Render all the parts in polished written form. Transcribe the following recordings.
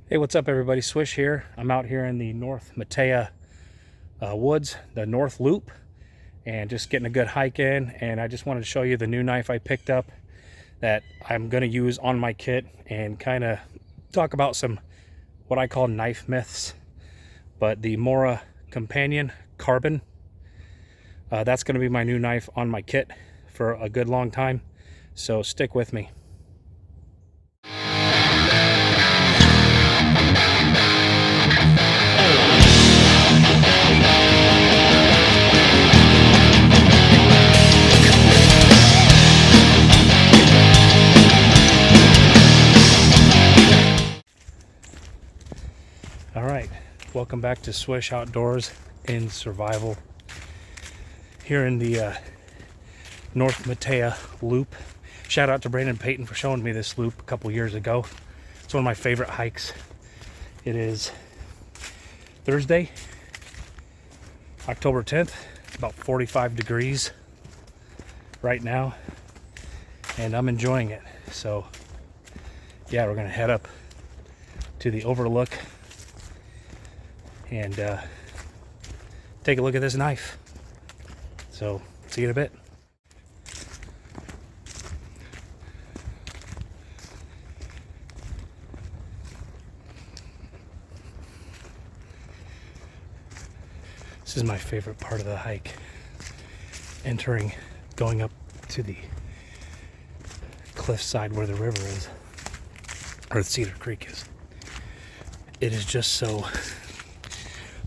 Hey, what's up everybody? Swish here. I'm out here in the North Matea woods, the North Loop, and just getting a good hike in. And I just wanted to show you the new knife I picked up that I'm going to use on my kit and kind of talk about some what I call knife myths. But the Mora Companion Carbon, that's going to be my new knife on my kit for a good long time. So stick with me. All right, welcome back to Swish Outdoors in Survival here in the North Matea Loop. Shout out to Brandon Payton for showing me this loop a couple years ago. It's one of my favorite hikes. It is Thursday, October 10th, about 45 degrees right now, and I'm enjoying it. So yeah, we're gonna head up to the overlook and take a look at this knife. So see you in a bit. This is my favorite part of the hike. Going up to the cliffside where the river is, or Cedar Creek is. It is just so,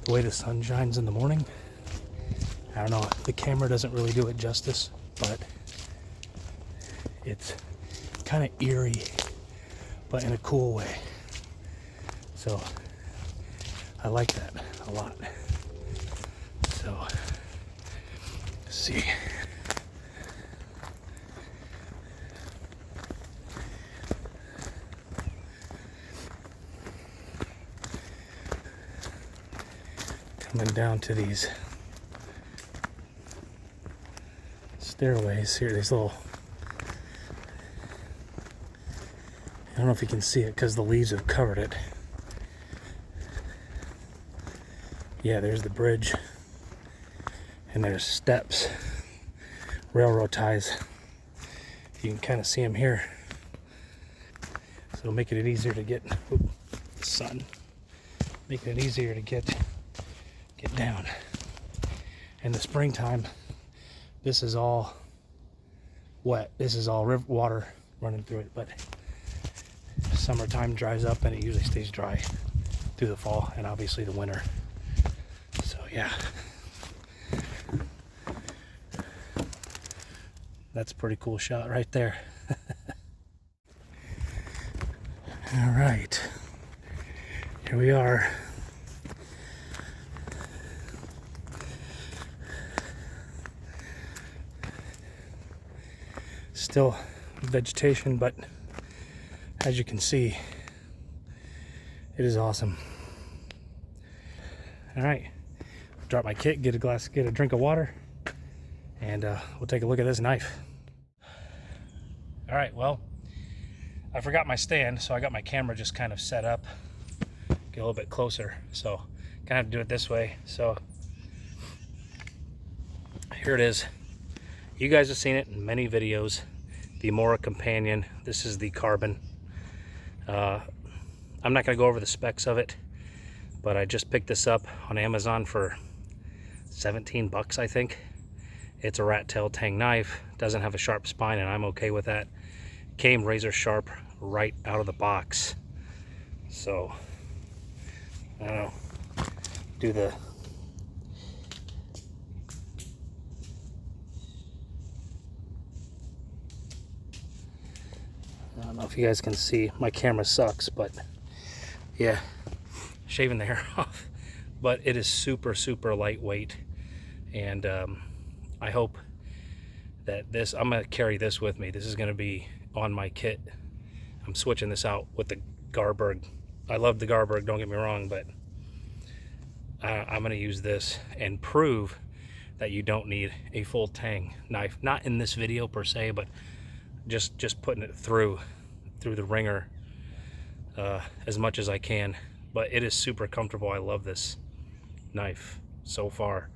the way the sun shines in the morning, I don't know, the camera doesn't really do it justice, but it's kind of eerie, but in a cool way. So I like that a lot. So let's see. Coming down to these stairways here, these little, I don't know if you can see it because the leaves have covered it. Yeah, there's the bridge, and there's steps, railroad ties. You can kind of see them here, so making it easier to get, sun, making it easier to get down. In the springtime, this is all wet. This is all water running through it, but summertime dries up and it usually stays dry through the fall and obviously the winter. So yeah, that's a pretty cool shot right there. All right, here we are. Still vegetation, but as you can see, it is awesome. All right, drop my kit, get a drink of water, and we'll take a look at this knife. All right, well, I forgot my stand, so I got my camera just kind of set up, get a little bit closer, so kind of do it this way. So here it is. You guys have seen it in many videos, the Mora Companion. This is the carbon. I'm not gonna go over the specs of it, but I just picked this up on Amazon for 17 bucks, I think. It's a rat tail tang knife, doesn't have a sharp spine, and I'm okay with that. Came razor sharp right out of the box. So, I don't know, do the I don't know if you guys can see, my camera sucks, but yeah, shaving the hair off. But it is super, super lightweight, and I hope that this, I'm gonna carry this with me. This is gonna be on my kit. I'm switching this out with the Garberg. I love the Garberg, don't get me wrong, but I'm gonna use this and prove that you don't need a full tang knife. Not in this video per se, but just putting it through the ringer as much as I can, but it is super comfortable. I love this knife so far.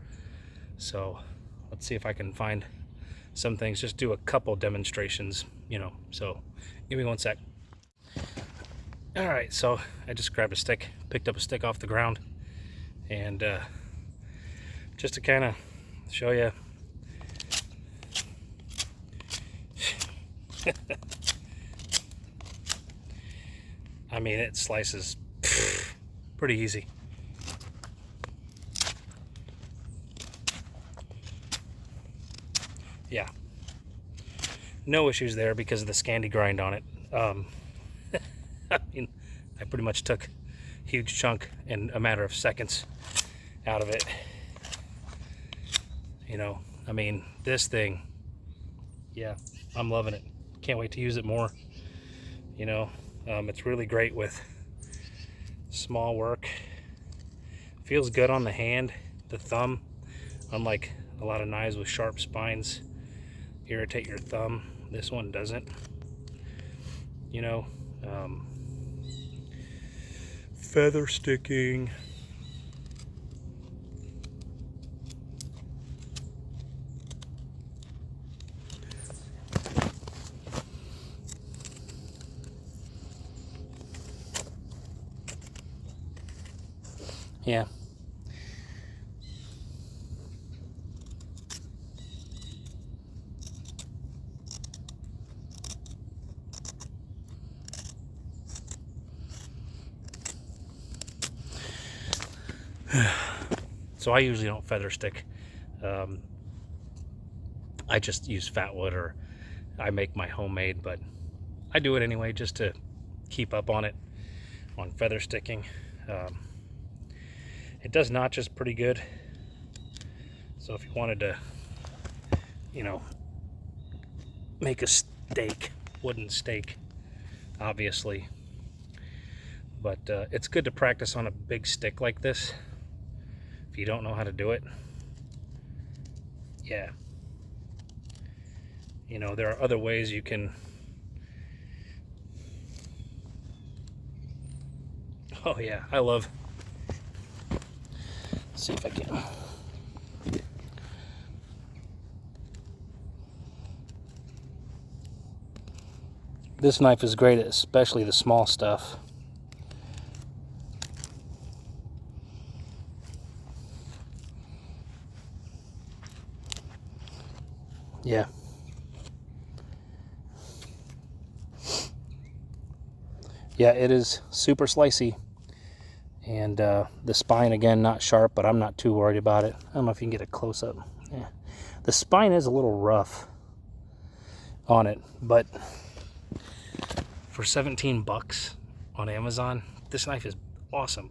So let's see if I can find some things, just do a couple demonstrations, you know. So give me one sec. All right, so I just grabbed a stick, picked up a stick off the ground, and just to kind of show you. I mean, it slices pretty easy. Yeah, no issues there because of the Scandi grind on it. I mean, I pretty much took a huge chunk in a matter of seconds out of it. You know, I mean, this thing, yeah, I'm loving it. Can't wait to use it more. You know, it's really great with small work. Feels good on the hand, the thumb, unlike a lot of knives with sharp spines irritate your thumb. This one doesn't. You know, feather sticking. Yeah. So I usually don't feather stick. I just use fat wood, or I make my homemade, but I do it anyway just to keep up on it, on feather sticking. It does notches pretty good. So if you wanted to, you know, make a steak, wooden steak, obviously, but it's good to practice on a big stick like this if you don't know how to do it. Yeah, you know, there are other ways you can. Oh yeah, I love. Let's see if I can. This knife is great at especially the small stuff. Yeah. Yeah, it is super slicey. And the spine, again, not sharp, but I'm not too worried about it. I don't know if you can get a close-up. Yeah. The spine is a little rough on it, but for 17 bucks on Amazon, this knife is awesome.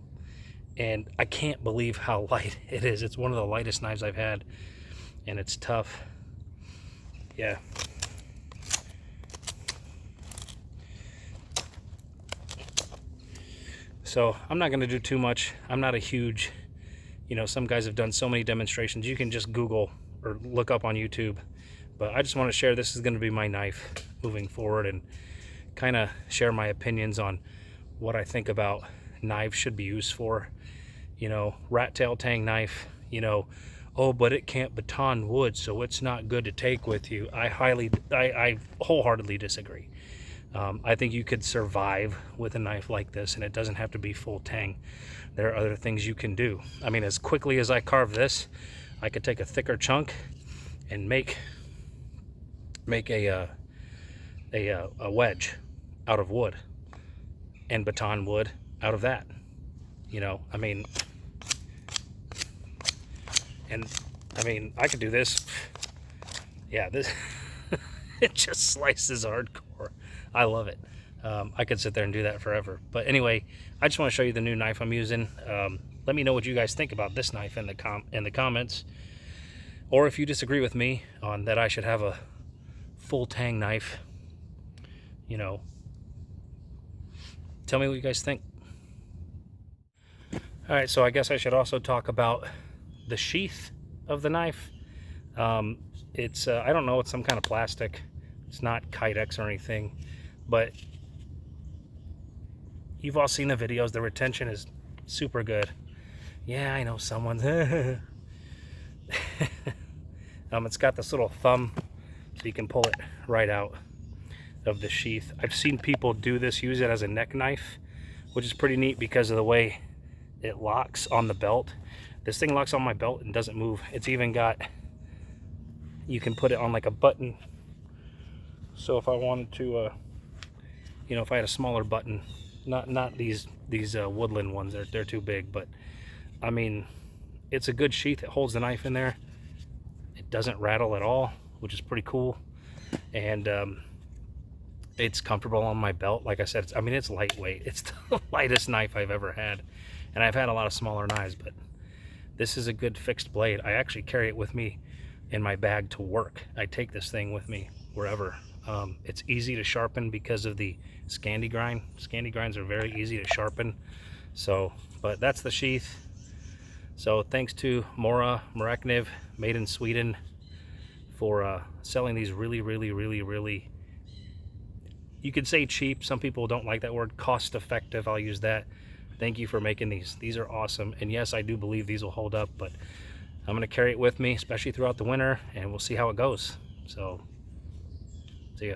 And I can't believe how light it is. It's one of the lightest knives I've had, and it's tough. Yeah. So I'm not going to do too much. I'm not a huge, you know, some guys have done so many demonstrations. You can just Google or look up on YouTube. But I just want to share, this is going to be my knife moving forward, and kind of share my opinions on what I think about knives should be used for. You know, rat tail tang knife, you know, oh, but it can't baton wood, so it's not good to take with you. I wholeheartedly disagree. I think you could survive with a knife like this, and it doesn't have to be full tang. There are other things you can do. I mean, as quickly as I carve this, I could take a thicker chunk and make a wedge out of wood, and baton wood out of that. You know, I mean, and I mean, I could do this. Yeah, this it just slices hardcore. I love it. I could sit there and do that forever. But anyway, I just want to show you the new knife I'm using. Let me know what you guys think about this knife in the comments, or if you disagree with me on that I should have a full tang knife. You know, tell me what you guys think. All right, so I guess I should also talk about the sheath of the knife. It's I don't know, it's some kind of plastic. It's not Kydex or anything, but You've all seen the videos. The retention is super good. Yeah, I know someone's. It's got this little thumb, so you can pull it right out of the sheath. I've seen people do this, use it as a neck knife, which is pretty neat because of the way it locks on the belt. This thing locks on my belt and doesn't move. It's even got, you can put it on like a button. So if I wanted to, you know, if I had a smaller button, not these woodland ones, they're too big, but I mean, it's a good sheath. It holds the knife in there. It doesn't rattle at all, which is pretty cool. And it's comfortable on my belt. Like I said, I mean, it's lightweight. It's the lightest knife I've ever had. And I've had a lot of smaller knives, but this is a good fixed blade. I actually carry it with me in my bag to work. I take this thing with me wherever. It's easy to sharpen because of the Scandi grind. Scandi grinds are very easy to sharpen. So, but that's the sheath. So thanks to Mora Companion, made in Sweden, for selling these really, you could say cheap. Some people don't like that word. Cost effective, I'll use that. Thank you for making these. These are awesome. And yes, I do believe these will hold up, but I'm gonna carry it with me, especially throughout the winter, and we'll see how it goes. So, see ya.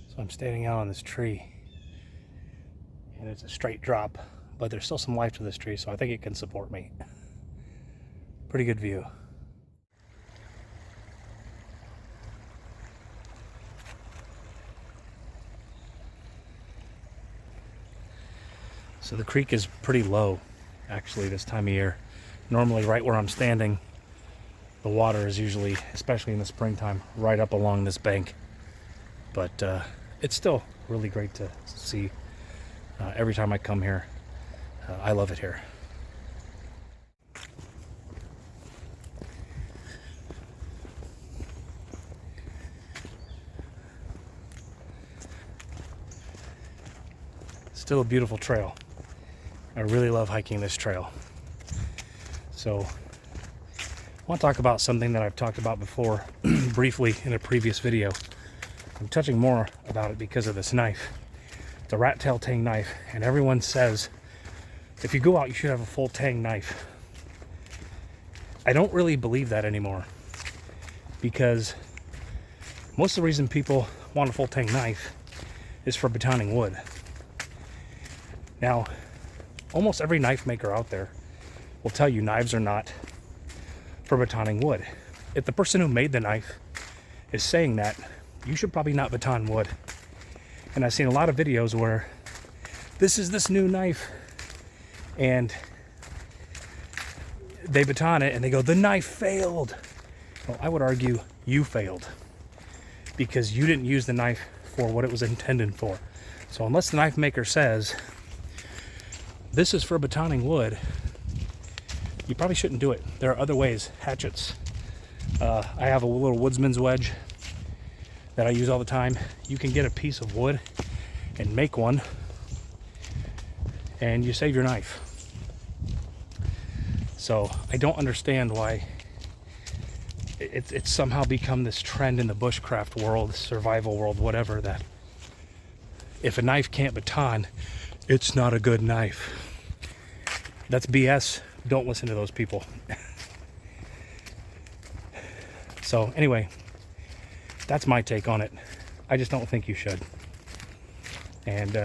So I'm standing out on this tree, and it's a straight drop, but there's still some life to this tree, so I think it can support me. Pretty good view. So the creek is pretty low, actually, this time of year. Normally, right where I'm standing, the water is usually, especially in the springtime, right up along this bank. But it's still really great to see every time I come here. I love it here. Still a beautiful trail. I really love hiking this trail. So I want to talk about something that I've talked about before briefly in a previous video. I'm touching more about it because of this knife. It's a rat tail tang knife, and everyone says if you go out you should have a full tang knife. I don't really believe that anymore, because most of the reason people want a full tang knife is for batoning wood. Now, almost every knife maker out there will tell you knives are not for batoning wood. If the person who made the knife is saying that, you should probably not baton wood. And I've seen a lot of videos where this is this new knife, and they baton it and they go, the knife failed. Well, I would argue you failed, because you didn't use the knife for what it was intended for. So unless the knife maker says this is for batoning wood, you probably shouldn't do it. There are other ways. Hatchets. I have a little woodsman's wedge that I use all the time. You can get a piece of wood and make one, and you save your knife. So I don't understand why it's somehow become this trend in the bushcraft world, survival world, whatever, that if a knife can't baton, it's not a good knife. That's BS. Don't listen to those people. So anyway, that's my take on it. I just don't think you should. And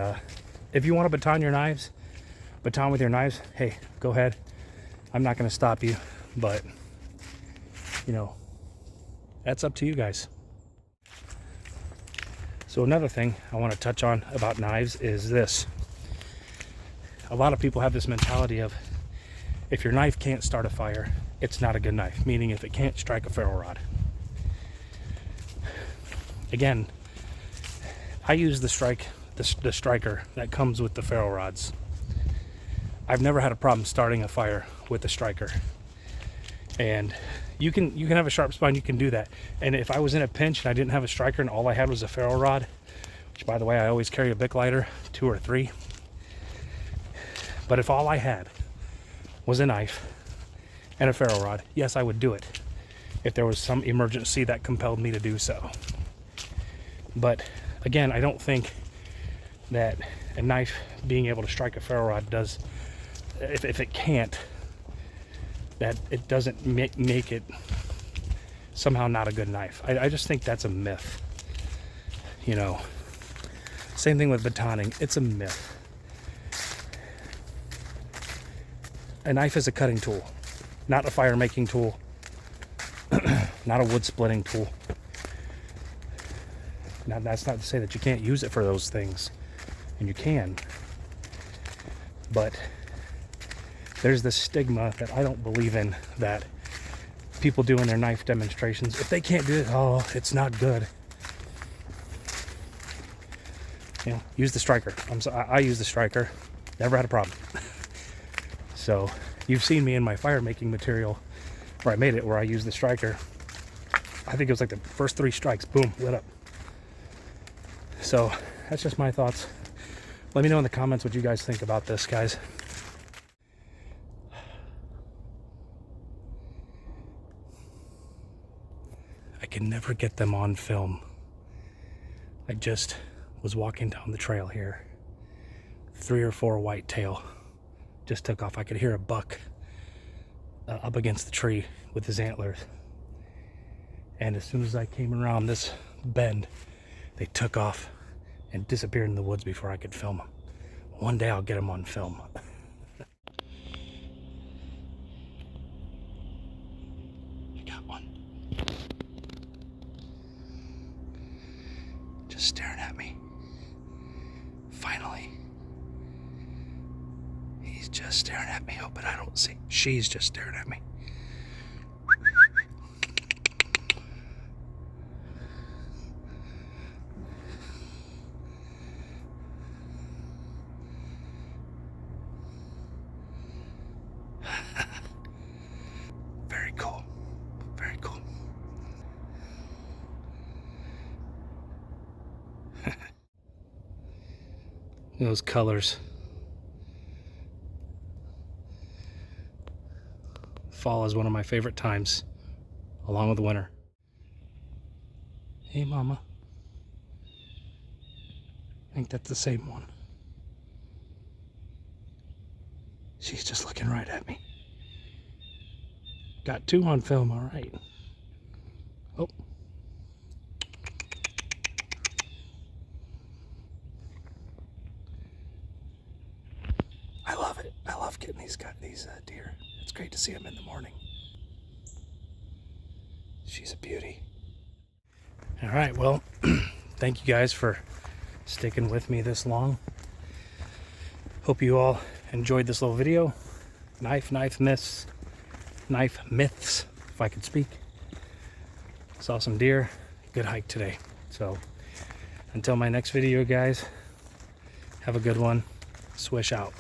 if you want to baton your knives, baton with your knives, hey, go ahead. I'm not going to stop you, but you know, that's up to you guys. So another thing I want to touch on about knives is this. A lot of people have this mentality of, if your knife can't start a fire, it's not a good knife, meaning if it can't strike a ferro rod. Again, I use the striker that comes with the ferro rods. I've never had a problem starting a fire with the striker. And you can have a sharp spine, you can do that. And if I was in a pinch and I didn't have a striker and all I had was a ferro rod, which by the way, I always carry a Bic lighter, 2 or 3. But if all I had was a knife and a ferro rod, yes, I would do it. if there was some emergency that compelled me to do so. But again, I don't think that a knife being able to strike a ferro rod does, if it can't, that it doesn't make it somehow not a good knife. I just think that's a myth. You know, same thing with batoning. It's a myth. A knife is a cutting tool, not a fire making tool, not a wood splitting tool. Now, that's not to say that you can't use it for those things, and you can, but there's this stigma that I don't believe in, that people doing their knife demonstrations, if they can't do it, oh, it's not good. You know, use the striker. I use the striker, never had a problem. So you've seen me in my fire making material where I made it, where I used the striker. I think it was like the first 3 strikes, boom, lit up. So that's just my thoughts. Let me know in the comments what you guys think about this, guys. I can never get them on film. I just was walking down the trail here. 3 or 4 whitetail just took off. I could hear a buck up against the tree with his antlers. And as soon as I came around this bend, they took off and disappeared in the woods before I could film them. One day I'll get them on film. I got one. Just staring at me. Finally. He's just staring at me, hoping I don't see. She's just staring at me. Very cool. Very cool. Those colors. Fall is one of my favorite times, along with winter. Hey, Mama. I think that's the same one. She's just looking right at me. Got 2 on film, all right. Oh. I love it. I love getting these deer. It's great to see them in the morning. She's a beauty. All right, well, thank you guys for sticking with me this long. Hope you all enjoyed this little video. Knife myths, if I could speak. Saw some deer. Good hike today. So until my next video, guys, have a good one. Swish out.